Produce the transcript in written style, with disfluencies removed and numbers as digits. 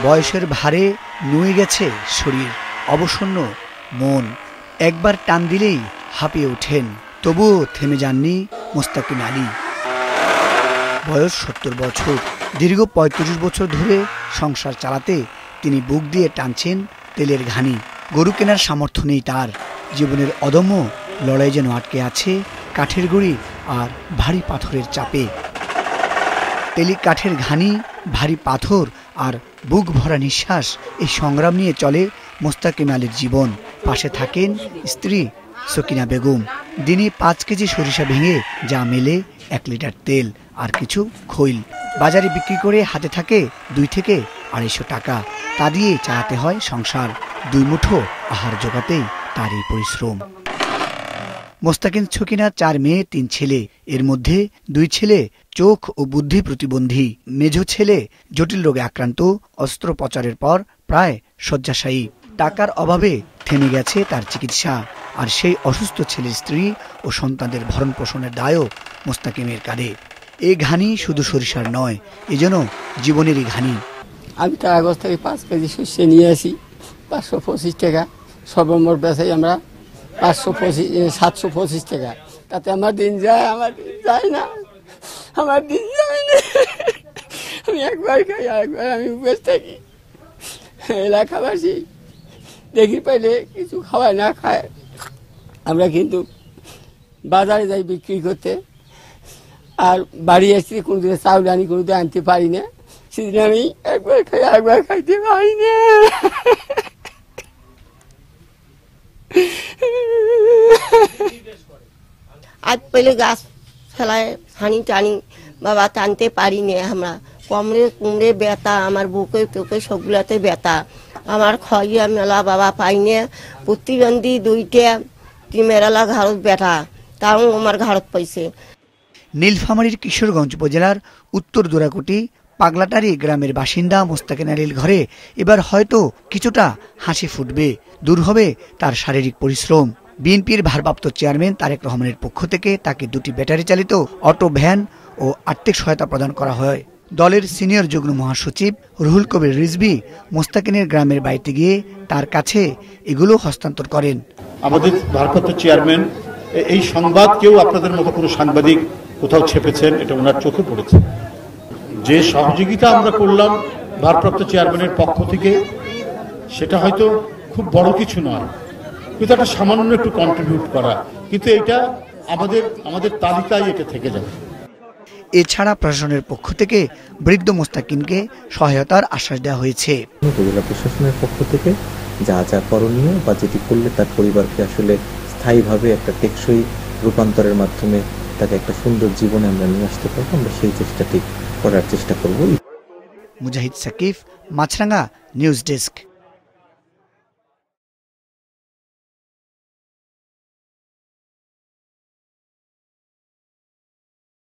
বয়সের ভারে নুয়ে গেছে শরীর, অবসন্ন মন। একবার টান দিলেই হাঁপিয়ে ওঠেন, তবুও থেমে যাননি মোস্তাকিন আলী। বয়স ৭০ বছর। দীর্ঘ ৩৫ বছর ধরে সংসার চালাতে তিনি বুক দিয়ে টানছেন তেলের ঘানি। গরু কেনার সামর্থ্য নেই তার। জীবনের অদম্য লড়াই যেন আটকে আছে কাঠের গুঁড়ি আর ভারী পাথরের চাপে। তেলি কাঠের ঘানি, ভারী পাথর আর বুক ভরা নিঃশ্বাস, এই সংগ্রাম নিয়ে চলে মোস্তাকিন আলীর জীবন। পাশে থাকেন স্ত্রী সকিনা বেগম। দিনে ৫ কেজি সরিষা ভেঙে যা মেলে ১ লিটার তেল আর কিছু খৈল বাজারে বিক্রি করে হাতে থাকে ২ থেকে ২৫০ টাকা। তা দিয়ে চালাতে হয় সংসার। ২ মুঠো আহার জোগাতেই তার এই পরিশ্রম। মোস্তাকিন সকিনা ৪ মেয়ে ৩ ছেলে। এর মধ্যে ২ ছেলে চোখ ও বুদ্ধি প্রতিবন্ধী। মেজ ছেলে জটিল রোগে আক্রান্ত, অস্ত্রোপচারের পর প্রায় শয্যাশায়ী। টাকার অভাবে থেমে গেছে তার চিকিৎসা। আর সেই অসুস্থ ছেলের স্ত্রী ও সন্তানদের ভরণ পোষণের দায়ও মোস্তাকিনের কাঁধে। এই ঘানি শুধু সরিষার নয়, এ যেন জীবনেরই ঘানি। আমি কাগজ থেকে 5 কেজি শস্য নিয়ে আসি 525 টাকা। সর্বমোট বেচাই আমরা 725 টাকা। তাতে আমার দিন যায়, আমার দিন যায় না, আমার দিন যায় না। আমি একবার খাই, একবার আমি উপোস থাকি। এলাকাবাসী দেখি পাইলে কিছু খাওয়ায় না খায়। আমরা কিন্তু বাজারে যাই বিক্রি করতে, আর বাড়ি আসছি কোনোদিন চাউল আনি কোনোদিন আনতে পারি না। সেদিন আমি একবার খাই, একবার খাইতে পারি না। আজ পেলে গাছ ফেলায় হানি টানি বাবা টানতে পারি না। আমরা কুমড়ে ব্যথা, আমার বুকে টুকে সবগুলাতে ব্যথা। আমার খইয়া মেলা বাবা পাই না। প্রতিবন্ধী 2টে মেরালা ঘাড়ত ব্যথা, তাও আমার ঘাড়ত পাইছে। নীলফামারীর কিশোরগঞ্জ উপজেলার উত্তর দোরাকুটি পাগলাটারি গ্রামের বাসিন্দা মোস্তাকিন আলীর ঘরে এবার হয়তো কিছুটা হাসি ফুটবে। দূর হবে তার শারীরিক পরিশ্রম। বিএনপির ভারপ্রাপ্ত চেয়ারম্যান তারেক রহমানের পক্ষ থেকে তাকে 2টি ব্যাটারি চালিত অটো ভ্যান ও আর্থিক সহায়তা প্রদান করা হয়। দলের সিনিয়র যুগ্ম মহাসচিব রুহুল কবির রিজভী মোস্তাকিনের গ্রামের বাড়িতে গিয়ে তার কাছে এগুলো হস্তান্তর করেন। আমাদের ভারপ্রাপ্ত চেয়ারম্যান এই সংবাদ কেউ আপনাদের মতো কোনো সাংবাদিক কোথাও ছেপেছেন, এটা ওনার চোখে পড়েছে। যে সহযোগিতা আমরা করলাম ভারপ্রাপ্ত চেয়ারম্যানের পক্ষ থেকে, সেটা হয়তো খুব বড় কিছু নয়, কিন্তু একটা সামান্য একটু কন্ট্রিবিউট করা, কিন্তু এটা আমাদের তালিকায় এটা থেকে যাবে। এছাড়া প্রশাসনের পক্ষ থেকে বৃদ্ধ মোস্তাকিনকে সহায়তার আশ্বাস দেওয়া হয়েছে। উপজেলা প্রশাসনের পক্ষ থেকে যা যা করণীয় বা যেটি করলে তার পরিবারকে আসলে স্থায়ীভাবে একটা টেকসই রূপান্তরের মাধ্যমে তাকে একটা সুন্দর জীবনে আমরা নিয়ে আসতে পারবো, আমরা সেই চেষ্টাটি করার চেষ্টা করব। মুজাহিদ সাকিব, মাছরাঙ্গা নিউজ ডেস্ক।